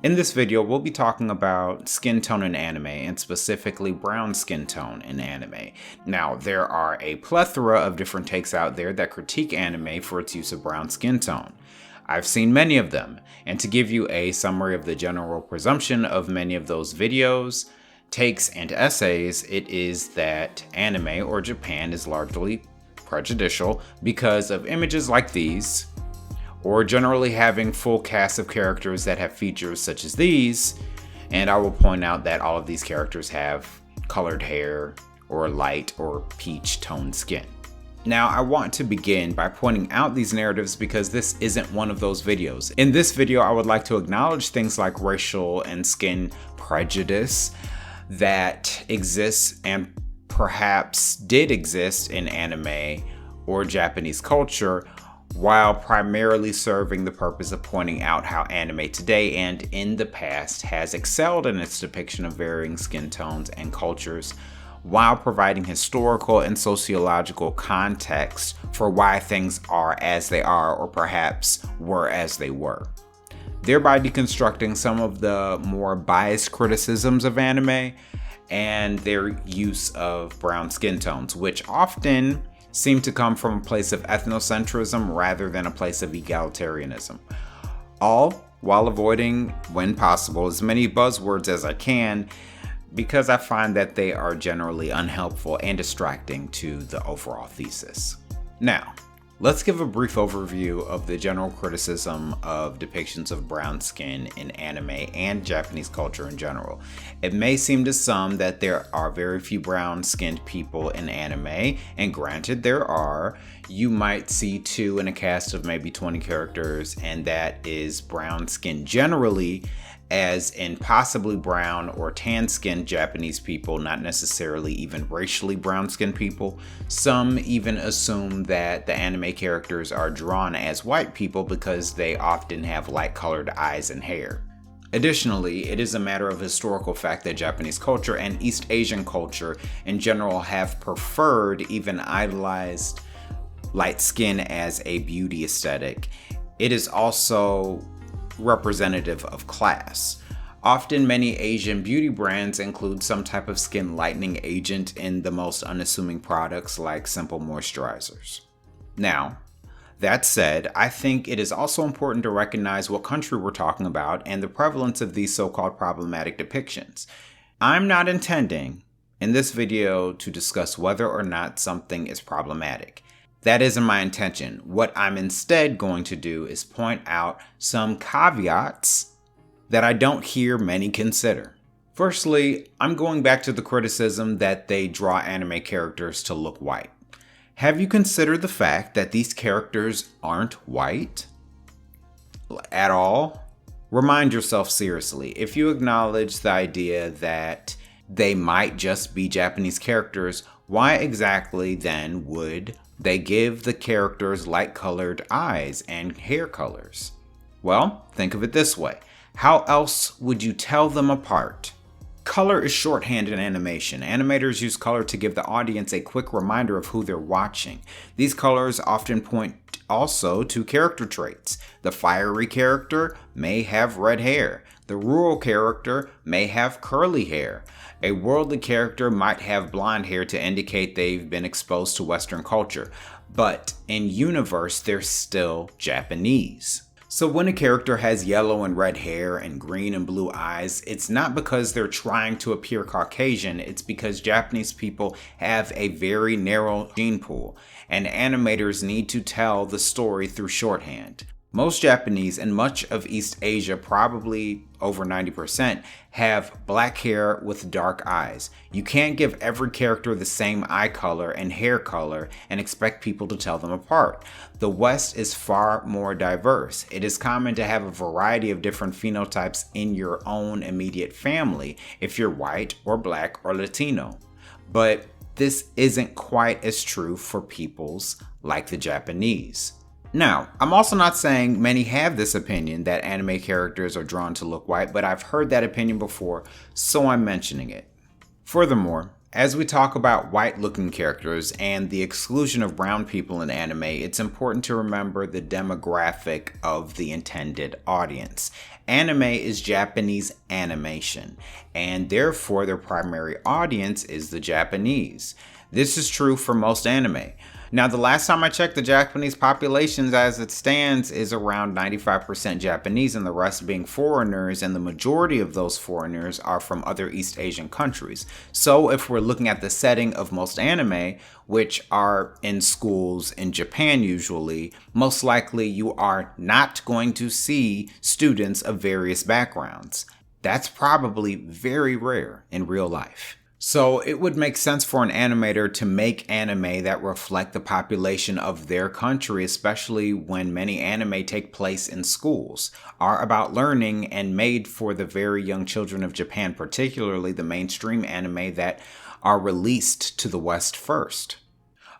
In this video, we'll be talking about skin tone in anime, and specifically brown skin tone in anime. Now, there are a plethora of different takes out there that critique anime for its use of brown skin tone. I've seen many of them, and to give you a summary of the general presumption of many of those videos, takes, and essays, it is that anime or Japan is largely prejudicial because of images like these, or generally having full casts of characters that have features such as these, and I will point out that all of these characters have colored hair or light or peach toned skin. Now, I want to begin by pointing out these narratives because this isn't one of those videos. In this video, I would like to acknowledge things like racial and skin prejudice that exists and perhaps did exist in anime or Japanese culture, while primarily serving the purpose of pointing out how anime today and in the past has excelled in its depiction of varying skin tones and cultures, while providing historical and sociological context for why things are as they are or perhaps were as they were, thereby deconstructing some of the more biased criticisms of anime and their use of brown skin tones, which often seem to come from a place of ethnocentrism rather than a place of egalitarianism. All while avoiding, when possible, as many buzzwords as I can, because I find that they are generally unhelpful and distracting to the overall thesis. Now, let's give a brief overview of the general criticism of depictions of brown skin in anime and Japanese culture in general. It may seem to some that there are very few brown-skinned people in anime, and granted there are. You might see 2 in a cast of maybe 20 characters, and that is brown skin generally, as in possibly brown or tan-skinned Japanese people, not necessarily even racially brown-skinned people. Some even assume that the anime characters are drawn as white people because they often have light-colored eyes and hair. Additionally, it is a matter of historical fact that Japanese culture and East Asian culture in general have preferred, even idolized, light skin as a beauty aesthetic. It is also representative of class. Often, many Asian beauty brands include some type of skin lightening agent in the most unassuming products like simple moisturizers. Now, that said, I think it is also important to recognize what country we're talking about and the prevalence of these so-called problematic depictions. I'm not intending in this video to discuss whether or not something is problematic. That isn't my intention. What I'm instead going to do is point out some caveats that I don't hear many consider. Firstly, I'm going back to the criticism that they draw anime characters to look white. Have you considered the fact that these characters aren't white at all? Remind yourself seriously, if you acknowledge the idea that they might just be Japanese characters, why exactly then would they give the characters light-colored eyes and hair colors? Well, think of it this way. How else would you tell them apart? Color is shorthand in animation. Animators use color to give the audience a quick reminder of who they're watching. These colors often point also to character traits. The fiery character may have red hair. The rural character may have curly hair. A worldly character might have blonde hair to indicate they've been exposed to Western culture, but in universe, they're still Japanese. So when a character has yellow and red hair and green and blue eyes, it's not because they're trying to appear Caucasian, it's because Japanese people have a very narrow gene pool, and animators need to tell the story through shorthand. Most Japanese and much of East Asia, probably over 90%, have black hair with dark eyes. You can't give every character the same eye color and hair color and expect people to tell them apart. The West is far more diverse. It is common to have a variety of different phenotypes in your own immediate family if you're white or black or Latino. But this isn't quite as true for peoples like the Japanese. Now, I'm also not saying many have this opinion that anime characters are drawn to look white, but I've heard that opinion before, so I'm mentioning it. Furthermore, As we talk about white-looking characters and the exclusion of brown people in anime, it's important to remember the demographic of the intended audience. Anime is Japanese animation, and therefore their primary audience is the Japanese. This is true for most anime. Now, the last time I checked, the Japanese population as it stands is around 95% Japanese and the rest being foreigners, and the majority of those foreigners are from other East Asian countries. So if we're looking at the setting of most anime, which are in schools in Japan usually, most likely you are not going to see students of various backgrounds. That's probably very rare in real life. So it would make sense for an animator to make anime that reflect the population of their country, especially when many anime take place in schools, are about learning, and made for the very young children of Japan, particularly the mainstream anime that are released to the West first.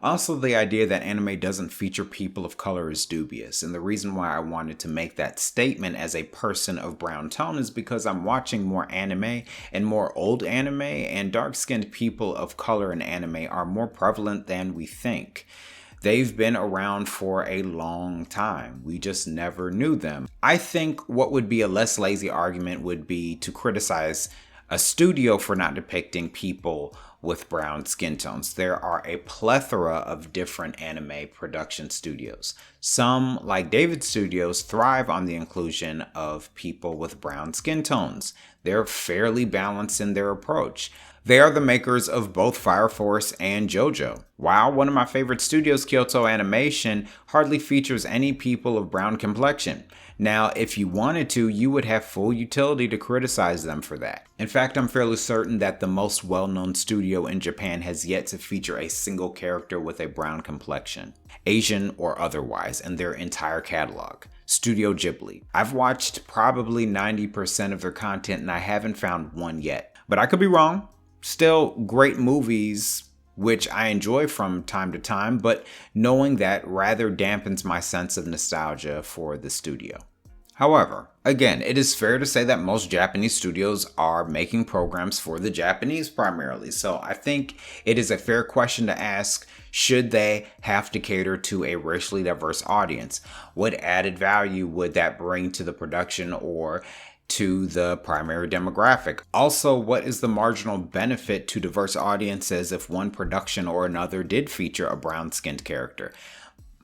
Also, the idea that anime doesn't feature people of color is dubious, and the reason why I wanted to make that statement as a person of brown tone is because I'm watching more anime and more old anime, and dark-skinned people of color in anime are more prevalent than we think. They've been around for a long time. We just never knew them. I think what would be a less lazy argument would be to criticize a studio for not depicting people with brown skin tones. There are a plethora of different anime production studios. Some, like David Studios, thrive on the inclusion of people with brown skin tones. They're fairly balanced in their approach. They are the makers of both Fire Force and JoJo. While one of my favorite studios, Kyoto Animation, hardly features any people of brown complexion. Now, if you wanted to, you would have full utility to criticize them for that. In fact, I'm fairly certain that the most well-known studio in Japan has yet to feature a single character with a brown complexion, Asian or otherwise, in their entire catalog. Studio Ghibli. I've watched probably 90% of their content and I haven't found one yet. But I could be wrong. Still great movies, which I enjoy from time to time, but knowing that rather dampens my sense of nostalgia for the studio. However, again, it is fair to say that most Japanese studios are making programs for the Japanese primarily, so I think it is a fair question to ask, should they have to cater to a racially diverse audience? What added value would that bring to the production or to the primary demographic? Also, what is the marginal benefit to diverse audiences if one production or another did feature a brown-skinned character?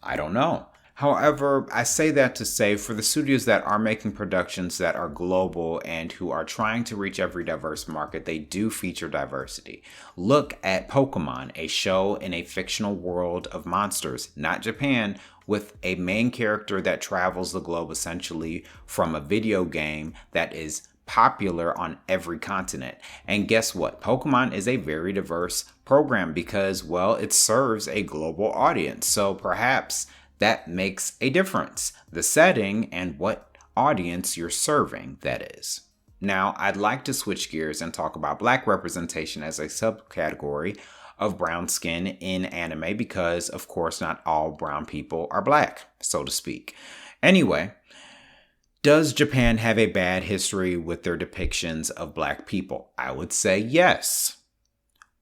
I don't know. However, I say that to say, for the studios that are making productions that are global and who are trying to reach every diverse market, they do feature diversity. Look at Pokemon, a show in a fictional world of monsters, not Japan, with a main character that travels the globe essentially from a video game that is popular on every continent. And guess what? Pokemon is a very diverse program because, well, it serves a global audience. So perhaps that makes a difference. The setting and what audience you're serving, that is. Now, I'd like to switch gears and talk about Black representation as a subcategory of brown skin in anime because, of course, not all brown people are Black, so to speak. Anyway, does Japan have a bad history with their depictions of Black people? I would say yes.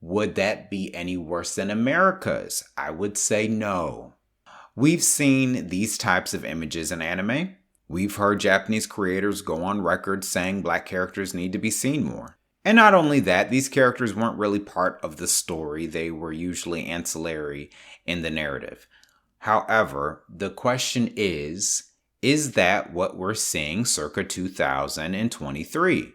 Would that be any worse than America's? I would say no. We've seen these types of images in anime. We've heard Japanese creators go on record saying Black characters need to be seen more. And not only that, these characters weren't really part of the story. They were usually ancillary in the narrative. However, the question is that what we're seeing circa 2023?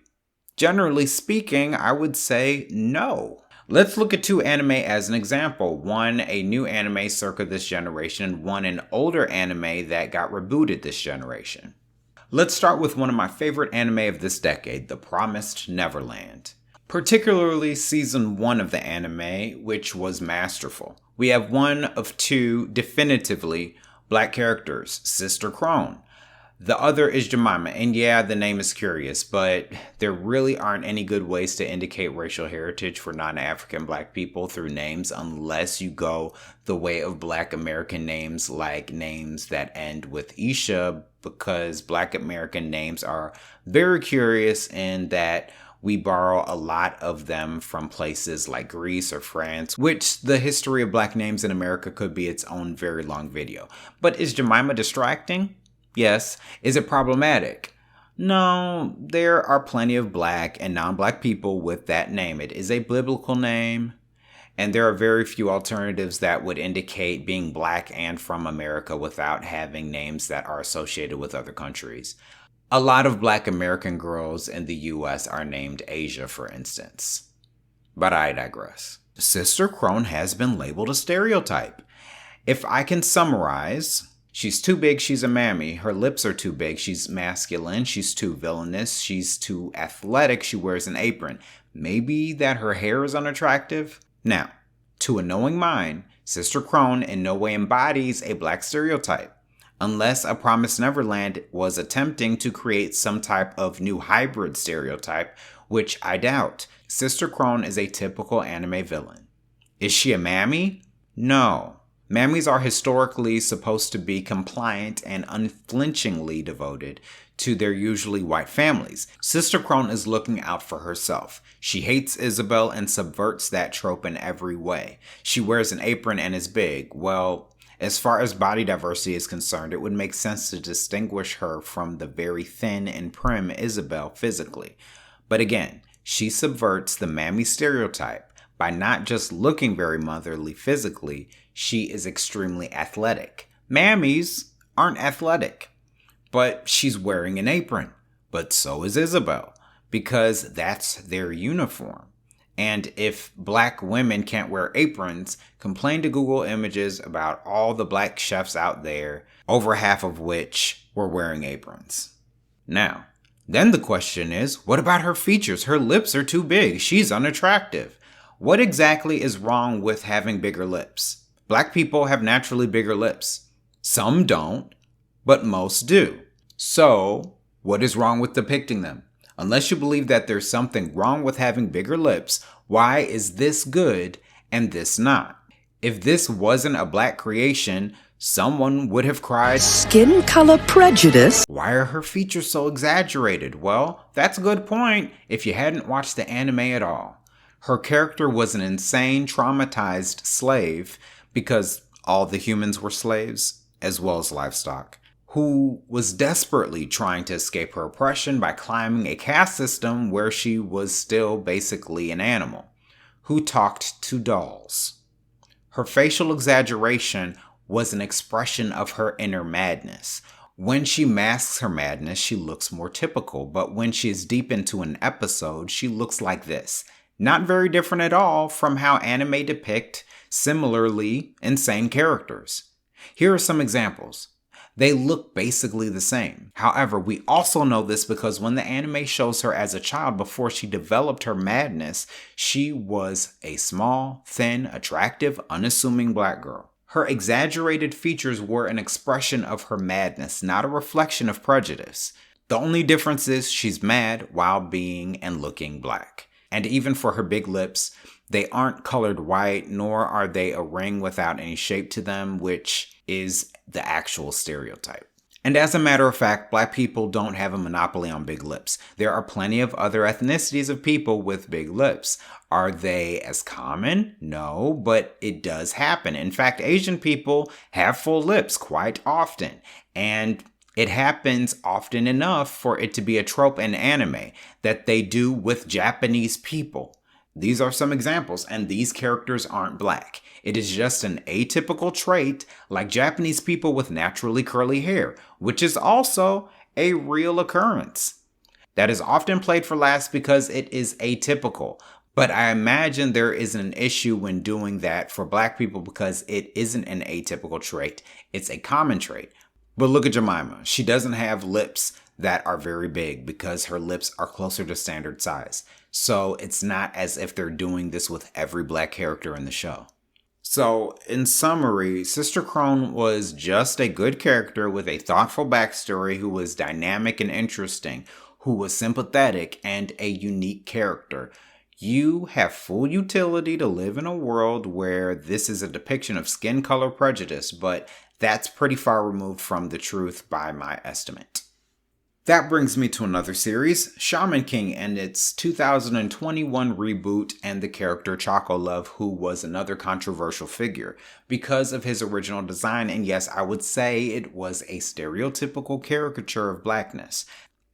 Generally speaking, I would say no. Let's look at two anime as an example. One, a new anime circa this generation, and one, an older anime that got rebooted this generation. Let's start with one of my favorite anime of this decade, The Promised Neverland. Particularly season 1 of the anime, which was masterful. We have one of two definitively Black characters, Sister Krone. The other is Jemima, and yeah, the name is curious, but there really aren't any good ways to indicate racial heritage for non-African Black people through names unless you go the way of Black American names, like names that end with Isha, because Black American names are very curious in that We borrow a lot of them from places like Greece or France, which the history of black names in America could be its own very long video. But is Jemima distracting? Yes. Is it problematic? No, there are plenty of black and non-black people with that name. It is a biblical name, and there are very few alternatives that would indicate being black and from America without having names that are associated with other countries. A lot of black American girls in the US are named Asia, for instance. But I digress. Sister Krone has been labeled a stereotype. If I can summarize, she's too big, she's a mammy. Her lips are too big, she's masculine. She's too villainous, she's too athletic, she wears an apron. Maybe that her hair is unattractive? Now, to a knowing mind, Sister Krone in no way embodies a black stereotype. Unless A Promised Neverland was attempting to create some type of new hybrid stereotype, which I doubt. Sister Krone is a typical anime villain. Is she a mammy? No. Mammies are historically supposed to be compliant and unflinchingly devoted to their usually white families. Sister Krone is looking out for herself. She hates Isabel and subverts that trope in every way. She wears an apron and is big. Well, as far as body diversity is concerned, it would make sense to distinguish her from the very thin and prim Isabel physically. But again, she subverts the mammy stereotype by not just looking very motherly physically, she is extremely athletic. Mammies aren't athletic, but she's wearing an apron. But so is Isabel, because that's their uniform. And if black women can't wear aprons, complain to Google Images about all the black chefs out there, over half of which were wearing aprons. Now, then the question is, what about her features? Her lips are too big. She's unattractive. What exactly is wrong with having bigger lips? Black people have naturally bigger lips. Some don't, but most do. So, what is wrong with depicting them? Unless you believe that there's something wrong with having bigger lips, why is this good and this not? If this wasn't a black creation, someone would have cried, "Skin color prejudice. Why are her features so exaggerated?" Well, that's a good point if you hadn't watched the anime at all. Her character was an insane, traumatized slave, because all the humans were slaves, as well as livestock, who was desperately trying to escape her oppression by climbing a caste system where she was still basically an animal, who talked to dolls. Her facial exaggeration was an expression of her inner madness. When she masks her madness, she looks more typical, but when she is deep into an episode, she looks like this. Not very different at all from how anime depict similarly insane characters. Here are some examples. They look basically the same. However, we also know this because when the anime shows her as a child before she developed her madness, she was a small, thin, attractive, unassuming black girl. Her exaggerated features were an expression of her madness, not a reflection of prejudice. The only difference is she's mad while being and looking black. And even for her big lips, they aren't colored white, nor are they a ring without any shape to them, which is the actual stereotype. And as a matter of fact, black people don't have a monopoly on big lips. There are plenty of other ethnicities of people with big lips. Are they as common? No, but it does happen. In fact, Asian people have full lips quite often. And it happens often enough for it to be a trope in anime that they do with Japanese people. These are some examples, and these characters aren't black. It is just an atypical trait like Japanese people with naturally curly hair, which is also a real occurrence. That is often played for laughs because it is atypical, but I imagine there isn't an issue when doing that for black people because it isn't an atypical trait, it's a common trait. But look at Jemima. She doesn't have lips that are very big because her lips are closer to standard size. So it's not as if they're doing this with every black character in the show. So in summary, Sister Krone was just a good character with a thoughtful backstory who was dynamic and interesting, who was sympathetic and a unique character. You have full utility to live in a world where this is a depiction of skin color prejudice, but that's pretty far removed from the truth by my estimate. That brings me to another series, Shaman King and its 2021 reboot, and the character Chocolove, who was another controversial figure because of his original design, and yes, I would say it was a stereotypical caricature of blackness.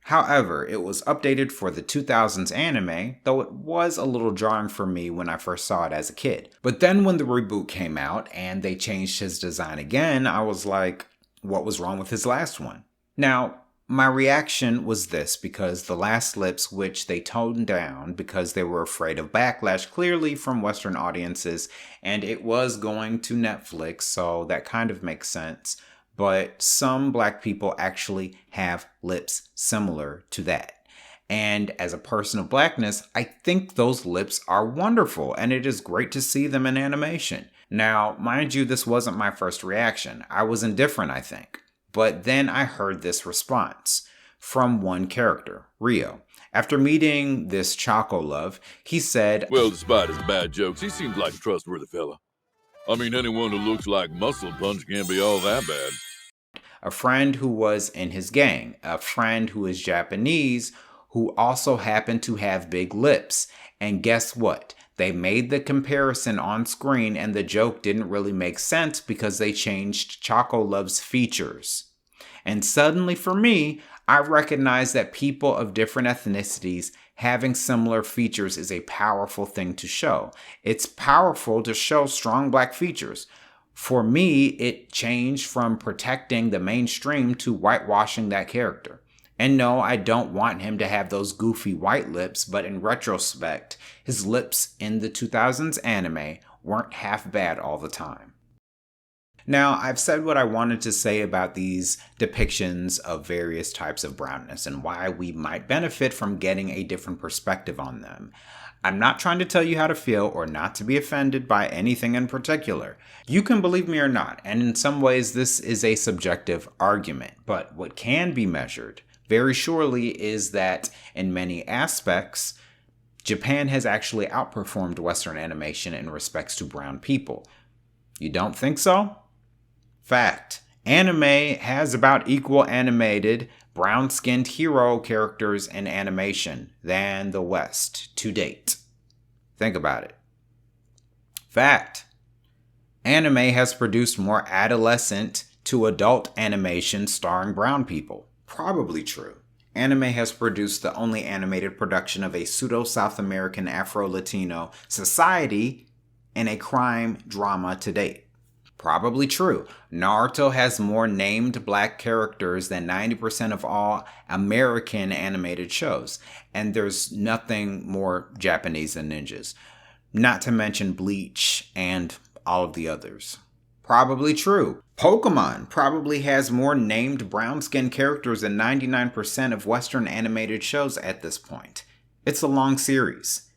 However, it was updated for the 2000s anime, though it was a little jarring for me when I first saw it as a kid. But then when the reboot came out and they changed his design again, I was like, what was wrong with his last one? Now, my reaction was this because the last lips, which they toned down because they were afraid of backlash clearly from Western audiences, and it was going to Netflix, so that kind of makes sense. But some black people actually have lips similar to that. And as a person of blackness, I think those lips are wonderful, and it is great to see them in animation. Now, mind you, this wasn't my first reaction. I was indifferent, I think. But then I heard this response from one character, Rio. After meeting this Chocolove, he said, "Well, despite his bad jokes, he seems like a trustworthy fella. I mean, anyone who looks like Muscle Punch can't be all that bad." A friend who was in his gang, a friend who is Japanese, who also happened to have big lips. And guess what? They made the comparison on screen and the joke didn't really make sense because they changed Chocolove's features. And suddenly for me, I recognize that people of different ethnicities having similar features is a powerful thing to show. It's powerful to show strong black features. For me, it changed from protecting the mainstream to whitewashing that character. And no, I don't want him to have those goofy white lips, but in retrospect, his lips in the 2000s anime weren't half bad all the time. Now, I've said what I wanted to say about these depictions of various types of brownness and why we might benefit from getting a different perspective on them. I'm not trying to tell you how to feel or not to be offended by anything in particular. You can believe me or not, and in some ways this is a subjective argument, but what can be measured very surely is that in many aspects, Japan has actually outperformed Western animation in respects to brown people. You don't think so? Fact. Anime has about equal animated, brown-skinned hero characters in animation than the West to date. Think about it. Fact. Anime has produced more adolescent to adult animation starring brown people. Probably true. Anime has produced the only animated production of a pseudo-South American Afro-Latino society in a crime drama to date. Probably true. Naruto has more named black characters than 90% of all American animated shows, and there's nothing more Japanese than ninjas. Not to mention Bleach and all of the others. Probably true. Pokemon probably has more named brown-skinned characters than 99% of Western animated shows at this point. It's a long series.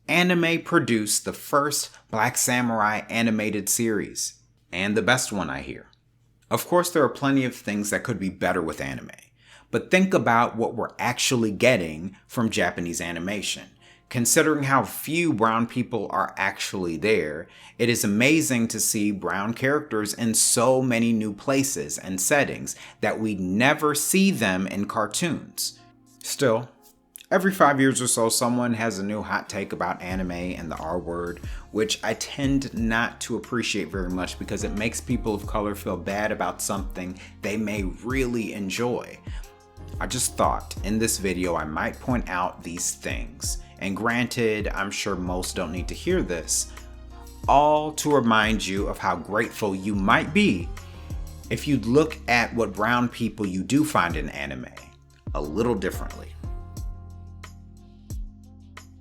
Anime produced the first Black Samurai animated series, and the best one, I hear. Of course, there are plenty of things that could be better with anime, but think about what we're actually getting from Japanese animation. Considering how few brown people are actually there, it is amazing to see brown characters in so many new places and settings that we never see them in cartoons. Still, every 5 years or so, someone has a new hot take about anime and the R word, which I tend not to appreciate very much because it makes people of color feel bad about something they may really enjoy. I just thought in this video I might point out these things. And granted, I'm sure most don't need to hear this, all to remind you of how grateful you might be if you look at what brown people you do find in anime a little differently.